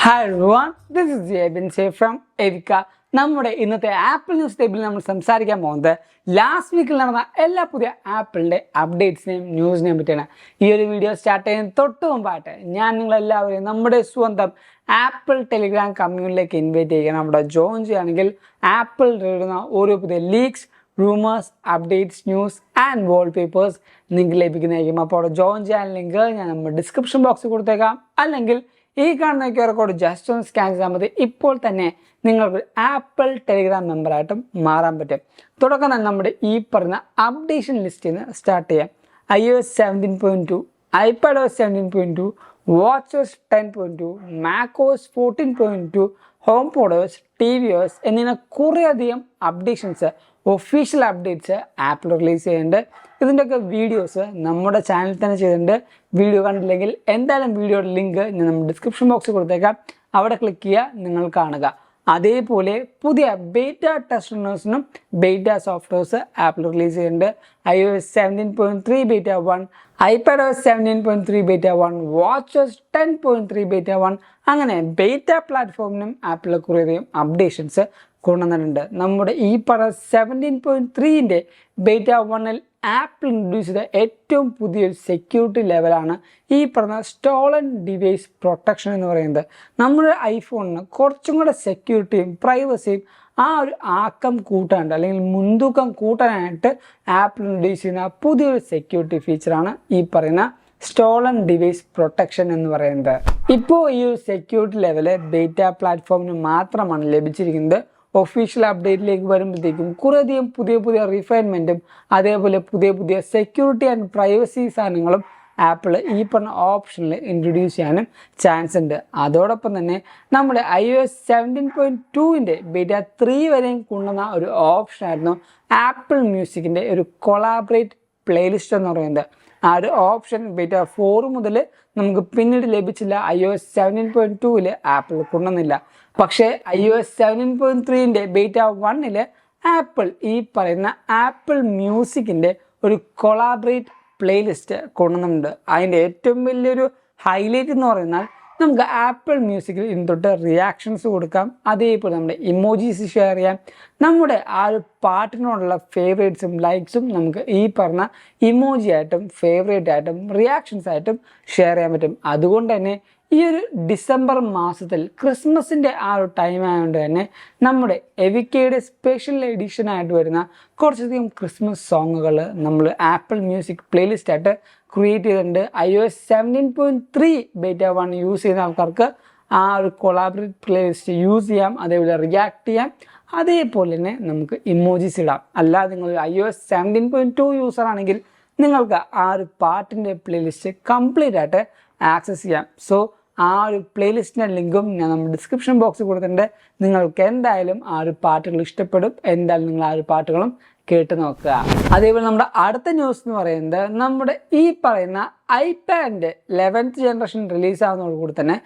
Hi everyone, this is Jebin Say from Evika. നമ്മുടെ ഇന്നത്തെ apple news ടേബിളിൽ നമ്മൾ സംസാരിക്കാൻ പോകുന്നത് ലാസ്റ്റ് വീക്കിൽ നടന്ന എല്ലാ പുതിയ ആപ്പിളിൻ്റെ അപ്ഡേറ്റ്സിനെയും ന്യൂസിനെയും പറ്റിയാണ്. ഈ ഒരു വീഡിയോ സ്റ്റാർട്ട് ചെയ്യുന്ന തൊട്ട് മുമ്പായിട്ട് ഞാൻ നിങ്ങളെല്ലാവരെയും നമ്മുടെ സ്വന്തം ആപ്പിൾ ടെലിഗ്രാം കമ്മ്യൂണിറ്റിയിലേക്ക് ഇൻവൈറ്റ് ചെയ്യുകയാണ്. അവിടെ ജോയിൻ ചെയ്യുകയാണെങ്കിൽ ആപ്പിൾ ഇടുന്ന ഓരോ പുതിയ leaks, rumours, updates, news and wallpapers നിങ്ങൾക്ക് ലഭിക്കുന്നതായിരിക്കും. അപ്പോൾ അവിടെ ജോയിൻ ചെയ്യാൻ ലിങ്ക് ഞാൻ നമ്മുടെ ഡിസ്ക്രിപ്ഷൻ ബോക്സിൽ കൊടുത്തേക്കാം. അല്ലെങ്കിൽ ഈ കാണുന്ന QR കോഡ് ജസ്റ്റ് ഒന്ന് സ്കാൻ ചെയ്താൽ മതി. ഇപ്പോൾ തന്നെ നിങ്ങൾക്ക് ആപ്പിൾ ടെലിഗ്രാം മെമ്പറായിട്ടും മാറാൻ പറ്റും. തുടക്കം തന്നെ നമ്മുടെ ഈ പറഞ്ഞ അപ്ഡേഷൻ ലിസ്റ്റിൽ നിന്ന് സ്റ്റാർട്ട് ചെയ്യാം. iOS 17.2, iPadOS 17.2, WatchOS 10.2, macOS 14.2, HomePodOS, tvOS എന്നിങ്ങനെ കുറേയധികം updations, official updates apple release ചെയ്യുന്നുണ്ട്. ഇതിൻ്റെയൊക്കെ വീഡിയോസ് നമ്മുടെ ചാനലിൽ തന്നെ ചെയ്തിട്ടുണ്ട്. വീഡിയോ കണ്ടില്ലെങ്കിൽ എന്തായാലും വീഡിയോയുടെ ലിങ്ക് ഞാൻ നമ്മുടെ ഡിസ്ക്രിപ്ഷൻ ബോക്സിൽ കൊടുത്തേക്കാം. അവിടെ ക്ലിക്ക് ചെയ്യുക, നിങ്ങൾ കാണുക. അതേപോലെ പുതിയ ബേറ്റ ടെസ്റ്റ് റണ്ണേഴ്സിനും ബേറ്റ സോഫ്റ്റ്വെയർസ് ആപ്പിൾ റിലീസ് ചെയ്യുന്നുണ്ട്. iOS 17.3 beta 1, iPadOS 17.3 beta 1, WatchOS 10.3 beta 1 അങ്ങനെ ബേറ്റ പ്ലാറ്റ്ഫോമിനും ആപ്പിൾ കുറേയധികം അപ്ഡേഷൻസ് കൊണ്ടുവന്നിട്ടുണ്ട്. നമ്മുടെ ഈ പറഞ്ഞ 17.3ൻ്റെ ബേറ്റ 1-ൽ ആപ്പിൾ ഇൻട്രൊഡ്യൂസ് ചെയ്ത ഏറ്റവും പുതിയൊരു സെക്യൂരിറ്റി ലെവലാണ് ഈ പറഞ്ഞ സ്റ്റോളൻ ഡിവൈസ് പ്രൊട്ടക്ഷൻ എന്ന് പറയുന്നത്. നമ്മുടെ ഐഫോണിന് കുറച്ചും കൂടെ സെക്യൂരിറ്റിയും പ്രൈവസിയും ആ ഒരു ആക്കം കൂട്ടാണ്ട് അല്ലെങ്കിൽ മുൻതൂക്കം കൂട്ടാനായിട്ട് ആപ്പിൾ ഇൻട്രൊഡ്യൂസ് ചെയ്യുന്ന പുതിയൊരു സെക്യൂരിറ്റി ഫീച്ചറാണ് ഈ പറയുന്ന സ്റ്റോളൻ ഡിവൈസ് പ്രൊട്ടക്ഷൻ എന്ന് പറയുന്നത്. ഇപ്പോൾ ഈ ഒരു സെക്യൂരിറ്റി ലെവല് ബേറ്റ പ്ലാറ്റ്ഫോമിന് മാത്രമാണ് ലഭിച്ചിരിക്കുന്നത്. ഒഫീഷ്യൽ അപ്ഡേറ്റിലേക്ക് വരുമ്പോഴത്തേക്കും കുറേയധികം പുതിയ റിഫൈൻമെൻറ്റും അതേപോലെ പുതിയ സെക്യൂരിറ്റി ആൻഡ് പ്രൈവസി സാധനങ്ങളും ആപ്പിൾ ഈ പറഞ്ഞ ഓപ്ഷനിൽ ഇൻട്രൊഡ്യൂസ് ചെയ്യാനും ചാൻസ് ഉണ്ട്. അതോടൊപ്പം തന്നെ നമ്മുടെ iOS 17.2ൻ്റെ ബേറ്റ 3 വരെയും കൊണ്ടുവന്ന ഒരു ഓപ്ഷനായിരുന്നു ആപ്പിൾ മ്യൂസിക്കിൻ്റെ ഒരു കൊളാബറേറ്റ് പ്ലേലിസ്റ്റ് എന്ന് പറയുന്നത്. ആ ഒരു ഓപ്ഷൻ ബേറ്റ 4 മുതൽ നമുക്ക് പിന്നീട് ലഭിച്ചില്ല. iOS 17.2ൽ ആപ്പിൾ കൊണ്ടുവന്നില്ല. പക്ഷേ iOS 17.3ൻ്റെ ബേറ്റ 1ൽ ആപ്പിൾ ഈ പറയുന്ന ആപ്പിൾ മ്യൂസിക്കിൻ്റെ ഒരു കൊളാബറേറ്റ് പ്ലേലിസ്റ്റ് കൊണ്ടുവന്നിട്ടുണ്ട്. അതിൻ്റെ ഏറ്റവും വലിയൊരു ഹൈലൈറ്റ് എന്ന് പറയുന്നത് നമുക്ക് ആപ്പിൾ മ്യൂസിക്കിൽ ഇന്ന് തൊട്ട് റിയാക്ഷൻസ് കൊടുക്കാം. അതേപോലെ നമ്മുടെ ഇമോജീസ് ഷെയർ ചെയ്യാം. നമ്മുടെ ആ ഒരു പാട്ടിനോടുള്ള ഫേവറേറ്റ്സും ലൈക്സും നമുക്ക് ഈ പറഞ്ഞ ഇമോജി ആയിട്ടും ഫേവറേറ്റ് ആയിട്ടും റിയാക്ഷൻസ് ആയിട്ടും ഷെയർ ചെയ്യാൻ പറ്റും. അതുകൊണ്ട് തന്നെ ഈ ഒരു ഡിസംബർ മാസത്തിൽ ക്രിസ്മസിൻ്റെ ആ ഒരു ടൈം ആയതുകൊണ്ട് തന്നെ നമ്മുടെ എവിക്കയുടെ സ്പെഷ്യൽ എഡിഷൻ ആയിട്ട് വരുന്ന കുറച്ചധികം ക്രിസ്മസ് സോങ്ങുകൾ നമ്മൾ ആപ്പിൾ മ്യൂസിക് പ്ലേലിസ്റ്റ് ആയിട്ട് ക്രിയേറ്റ് ചെയ്തിട്ടുണ്ട്. iOS 17.3 ബേറ്റ 1 യൂസ് ചെയ്യുന്ന ആൾക്കാർക്ക് ആ ഒരു കൊളാബറേറ്റ് പ്ലേലിസ്റ്റ് യൂസ് ചെയ്യാം. അതേപോലെ റിയാക്ട് ചെയ്യാം. അതേപോലെ തന്നെ നമുക്ക് ഇമോജീസ് ഇടാം. അല്ലാതെ നിങ്ങൾ iOS 17.2 യൂസർ ആണെങ്കിൽ നിങ്ങൾക്ക് ആ ഒരു പാട്ടിൻ്റെ പ്ലേലിസ്റ്റ് കംപ്ലീറ്റ് ആയിട്ട് ആക്സസ് ചെയ്യാം. സോ ആ ഒരു പ്ലേലിസ്റ്റിൻ്റെ ലിങ്കും ഞാൻ നമ്മുടെ ഡിസ്ക്രിപ്ഷൻ ബോക്സിൽ കൊടുത്തിട്ടുണ്ട്. നിങ്ങൾക്ക് എന്തായാലും ആ ഒരു പാട്ടുകൾ ഇഷ്ടപ്പെടും. എന്തായാലും നിങ്ങൾ ആ ഒരു പാട്ടുകളും കേട്ട് നോക്കുക. അതേപോലെ നമ്മുടെ അടുത്ത ന്യൂസ് എന്ന് പറയുന്നത് നമ്മുടെ ഈ പറയുന്ന iPadൻ്റെ 11th ജനറേഷൻ റിലീസാകുന്നതോടുകൂടി തന്നെ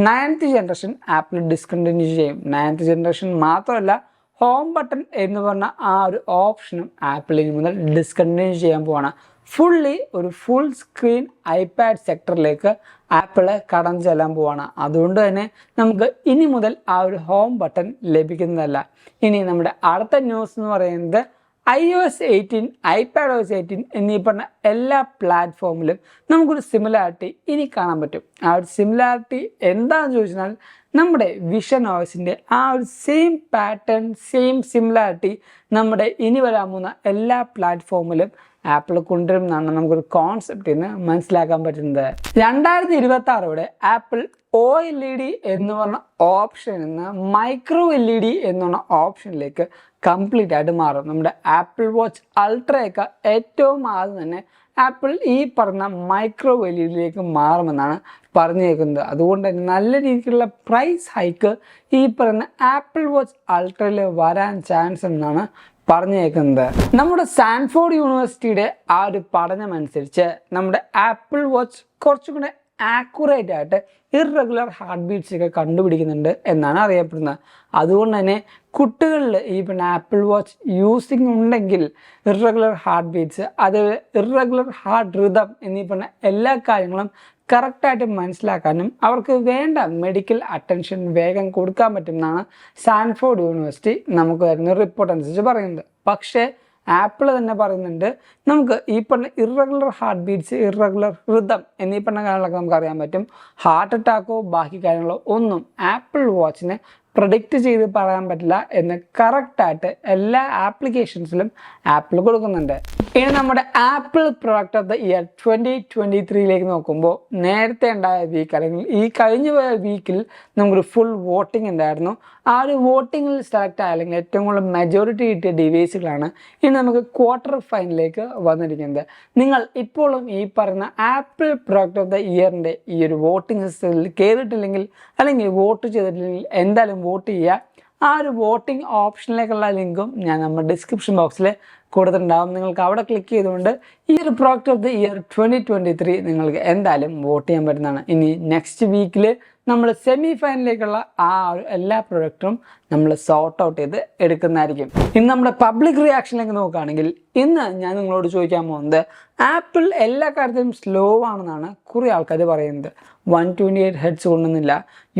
9th ജനറേഷൻ ആപ്പിൾ ഡിസ്കണ്ടിന്യൂ ചെയ്യും. 9th ജനറേഷൻ മാത്രമല്ല, ഹോം ബട്ടൺ എന്ന് പറഞ്ഞ ആ ഒരു ഓപ്ഷനും ആപ്പിൾ ഇനി മുതൽ ഡിസ്കണ്ടിന്യൂ ചെയ്യാൻ പോവാണ്. ഒരു ഫുൾ സ്ക്രീൻ ഐപാഡ് സെക്ടറിലേക്ക് ആപ്പിള് കടന്നു ചെല്ലാൻ പോവാണ്. അതുകൊണ്ട് തന്നെ നമുക്ക് ഇനി മുതൽ ആ ഒരു ഹോം ബട്ടൺ ലഭിക്കുന്നതല്ല. ഇനി നമ്മുടെ അടുത്ത ന്യൂസ് എന്ന് പറയുന്നത് iOS 18, iPadOS 18 എന്നീ പറഞ്ഞ എല്ലാ പ്ലാറ്റ്ഫോമിലും നമുക്കൊരു സിമിലാരിറ്റി ഇനി കാണാൻ പറ്റും. ആ ഒരു സിമിലാരിറ്റി എന്താണെന്ന് ചോദിച്ചാൽ നമ്മുടെ വിഷൻ OSൻ്റെ ആ ഒരു സെയിം പാറ്റേൺ, സെയിം സിമിലാരിറ്റി നമ്മുടെ ഇനി വരാൻ പോകുന്ന എല്ലാ പ്ലാറ്റ്ഫോമിലും ആപ്പിൾ കൊണ്ടുവരും എന്നാണ് നമുക്കൊരു കോൺസെപ്റ്റിൽ നിന്ന് മനസ്സിലാക്കാൻ പറ്റുന്നത്. 2026 ആപ്പിൾ OLED എന്ന് പറഞ്ഞ ഓപ്ഷനിൽ നിന്ന് മൈക്രോ LED എന്ന് പറഞ്ഞ ഓപ്ഷനിലേക്ക് കംപ്ലീറ്റ് ആയിട്ട് മാറും. നമ്മുടെ ആപ്പിൾ വാച്ച് അൾട്രയൊക്കെ ഏറ്റവും ആദ്യം തന്നെ ആപ്പിൾ ഈ പറഞ്ഞ മൈക്രോ LEDയിലേക്ക് മാറുമെന്നാണ് പറഞ്ഞേക്കുന്നത്. അതുകൊണ്ട് തന്നെ നല്ല രീതിയിലുള്ള പ്രൈസ് ഹൈക്ക് ഈ പറഞ്ഞ ആപ്പിൾ വാച്ച് അൾട്രയിൽ വരാൻ ചാൻസ് എന്നാണ് പറഞ്ഞേക്കുന്നത്. നമ്മുടെ സാൻഫോർഡ് യൂണിവേഴ്സിറ്റിയുടെ ആ ഒരു പഠനം അനുസരിച്ച് നമ്മുടെ ആപ്പിൾ വാച്ച് കുറച്ചും കൂടെ ആക്യുറേറ്റ് ആയിട്ട് ഇറഗുലർ ഹാർട്ട് ബീറ്റ്സ് ഒക്കെ കണ്ടുപിടിക്കുന്നുണ്ട് എന്നാണ് അറിയപ്പെടുന്നത്. അതുകൊണ്ട് തന്നെ കുട്ടികളിൽ ഈ ആപ്പിൾ വാച്ച് യൂസിങ് ഉണ്ടെങ്കിൽ ഇറഗുലർ ഹാർട്ട് ബീറ്റ്സ്, അതേപോലെ ഇറഗുലർ ഹാർട്ട് റിതം എന്നീ എല്ലാ കാര്യങ്ങളും കറക്റ്റായിട്ട് മനസ്സിലാക്കാനും അവർക്ക് വേണ്ട മെഡിക്കൽ അറ്റൻഷൻ വേഗം കൊടുക്കാൻ പറ്റുമെന്നാണ് സാൻഫോർഡ് യൂണിവേഴ്സിറ്റി നമുക്ക് വരുന്ന റിപ്പോർട്ട് അനുസരിച്ച് പറയുന്നത്. പക്ഷേ ആപ്പിൾ തന്നെ പറയുന്നുണ്ട് നമുക്ക് ഈ irregular heart beats, irregular rhythm എന്നീ കാര്യങ്ങളൊക്കെ നമുക്ക് അറിയാൻ പറ്റും. ഹാർട്ട് അറ്റാക്കോ ബാക്കി കാര്യങ്ങളോ ഒന്നും ആപ്പിൾ വാച്ചിനെ പ്രഡിക്റ്റ് ചെയ്ത് പറയാൻ പറ്റില്ല എന്ന് കറക്റ്റായിട്ട് എല്ലാ ആപ്ലിക്കേഷൻസിലും ആപ്പിൾ കൊടുക്കുന്നുണ്ട്. ഇനി നമ്മുടെ apple product of the year 2023 നോക്കുമ്പോൾ നേരത്തെ ഉണ്ടായ വീക്ക് അല്ലെങ്കിൽ ഈ കഴിഞ്ഞ വീക്കിൽ നമുക്കൊരു ഫുൾ വോട്ടിംഗ് ഉണ്ടായിരുന്നു. ആ ഒരു വോട്ടിങ്ങിൽ സെലക്ട് ആയ അല്ലെങ്കിൽ ഏറ്റവും കൂടുതൽ മെജോറിറ്റി കിട്ടിയ ഡിവൈസുകളാണ് ഇനി നമുക്ക് ക്വാർട്ടർ ഫൈനലിലേക്ക് വന്നിരിക്കുന്നത്. നിങ്ങൾ ഇപ്പോഴും ഈ പറയുന്ന ആപ്പിൾ പ്രൊഡക്റ്റ് ഓഫ് ദ ഇയറിൻ്റെ ഈ ഒരു വോട്ടിംഗ് സിസ്റ്റത്തിൽ കയറിയിട്ടില്ലെങ്കിൽ അല്ലെങ്കിൽ വോട്ട് ചെയ്തിട്ടില്ലെങ്കിൽ എന്തായാലും വോട്ട് ചെയ്യുക. ആ ഒരു വോട്ടിംഗ് ഓപ്ഷനിലേക്കുള്ള ലിങ്കും ഞാൻ നമ്മുടെ ഡിസ്ക്രിപ്ഷൻ ബോക്സിൽ കൊടുത്തിട്ടുണ്ടാകും. നിങ്ങൾക്ക് അവിടെ ക്ലിക്ക് ചെയ്തുകൊണ്ട് ഈ ഒരു പ്രോഡക്റ്റ് ഓഫ് ദി ഇയർ 2023 നിങ്ങൾക്ക് എന്തായാലും വോട്ട് ചെയ്യാൻ പറ്റുന്നതാണ്. ഇനി നെക്സ്റ്റ് വീക്കിൽ നമ്മൾ സെമി ഫൈനലിലേക്കുള്ള ആ ഒരു എല്ലാ പ്രൊഡക്റ്റും നമ്മൾ സോർട്ട് ഔട്ട് ചെയ്ത് എടുക്കുന്നതായിരിക്കും. ഇനി നമ്മുടെ പബ്ലിക് റിയാക്ഷനിലേക്ക് നോക്കുകയാണെങ്കിൽ ഇന്ന് ഞാൻ നിങ്ങളോട് ചോദിക്കാൻ പോകുന്നത് ആപ്പിൾ എല്ലാ കാര്യത്തിലും സ്ലോ ആണെന്നാണ് കുറേ ആൾക്കാർ പറയുന്നത്. 128 ഹെഡ്സ് കൊണ്ടുവന്നില്ല,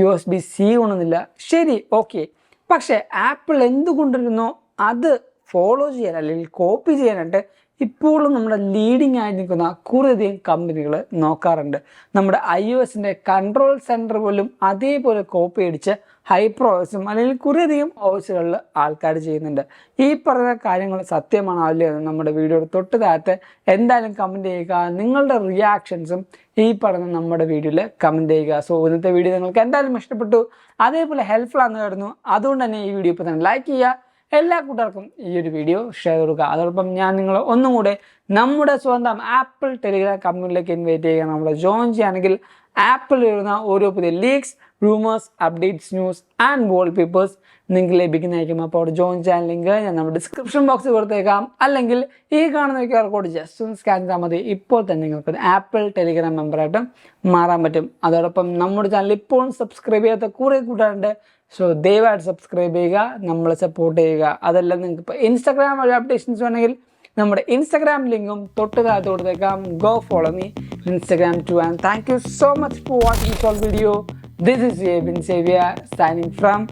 USB-C കൊണ്ടുവന്നില്ല. ശരി, ഓക്കെ. പക്ഷേ ആപ്പിൾ എന്തുകൊണ്ടിരുന്നോ അത് ഫോളോ ചെയ്യാൻ അല്ലെങ്കിൽ കോപ്പി ചെയ്യാനായിട്ട് ഇപ്പോഴും നമ്മുടെ ലീഡിങ് ആയി നിൽക്കുന്ന കുറേയധികം കമ്പനികൾ നോക്കാറുണ്ട്. നമ്മുടെ iOSന്റെ കൺട്രോൾ സെൻറ്റർ പോലും അതേപോലെ കോപ്പി അടിച്ച് ഹൈപ്രോസും അല്ലെങ്കിൽ കുറേയധികം ഓസുകളിൽ ആൾക്കാർ ചെയ്യുന്നുണ്ട്. ഈ പറയുന്ന കാര്യങ്ങൾ സത്യമാണോ അല്ലയോ എന്ന് നമ്മുടെ വീഡിയോയുടെ തൊട്ട് താഴത്ത് എന്തായാലും കമൻറ്റ് ചെയ്യുക. നിങ്ങളുടെ റിയാക്ഷൻസും ഈ പറയുന്ന നമ്മുടെ വീഡിയോയിൽ കമൻറ്റ് ചെയ്യുക. സോ ഇന്നത്തെ വീഡിയോ നിങ്ങൾക്ക് എന്തായാലും ഇഷ്ടപ്പെട്ടു, അതേപോലെ ഹെൽപ്ഫുൾ ആണെന്ന് കരുതുന്നു. അതുകൊണ്ട് തന്നെ ഈ വീഡിയോ ഇപ്പോൾ തന്നെ ലൈക്ക് ചെയ്യുക, എല്ലാ കൂട്ടുകാർക്കും ഈ ഒരു വീഡിയോ ഷെയർ കൊടുക്കുക. അതോടൊപ്പം ഞാൻ നിങ്ങളെ ഒന്നും കൂടെ നമ്മുടെ സ്വന്തം ആപ്പിൾ ടെലിഗ്രാം കമ്മ്യൂണിറ്റിയിലേക്ക് ഇൻവൈറ്റ് ചെയ്യുക. നമ്മളെ ജോയിൻ ചെയ്യുകയാണെങ്കിൽ ആപ്പിൾ വരുന്ന ഓരോ പുതിയ leaks, rumours, updates, news and wallpapers നിങ്ങൾക്ക് ലഭിക്കുന്നതായിരിക്കും. അപ്പോൾ അവിടെ ജോയിൻ ചെയ്യാൻ ലിങ്ക് ഞാൻ നമ്മുടെ ഡിസ്ക്രിപ്ഷൻ ബോക്സിൽ കൊടുത്തേക്കാം. അല്ലെങ്കിൽ ഈ കാണുന്ന QR കോഡ് ജസ്റ്റ് ഒന്ന് സ്കാൻ ചെയ്താൽ മതി. ഇപ്പോൾ തന്നെ നിങ്ങൾക്ക് ആപ്പിൾ ടെലിഗ്രാം മെമ്പറായിട്ടും മാറാൻ പറ്റും. അതോടൊപ്പം നമ്മുടെ ചാനൽ ഇപ്പോഴും സബ്സ്ക്രൈബ് ചെയ്യാത്ത കുറേ കൂട്ടുകാരുണ്ട്. സോ ദയവായിട്ട് സബ്സ്ക്രൈബ് ചെയ്യുക, നമ്മളെ സപ്പോർട്ട് ചെയ്യുക. അതെല്ലാം നിങ്ങൾക്ക് ഇപ്പോൾ ഇൻസ്റ്റാഗ്രാം വഴി അപ്ഡേഷൻസ് വേണമെങ്കിൽ നമ്മുടെ ഇൻസ്റ്റാഗ്രാം ലിങ്കും തൊട്ട് താഴത്ത് കൊടുത്തേക്കാം. Go follow me Instagram too, and thank you so much for watching this whole video. This is Abin Xavier signing from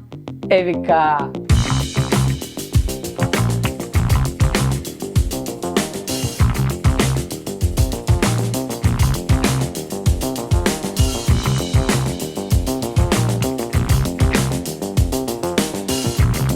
Evika.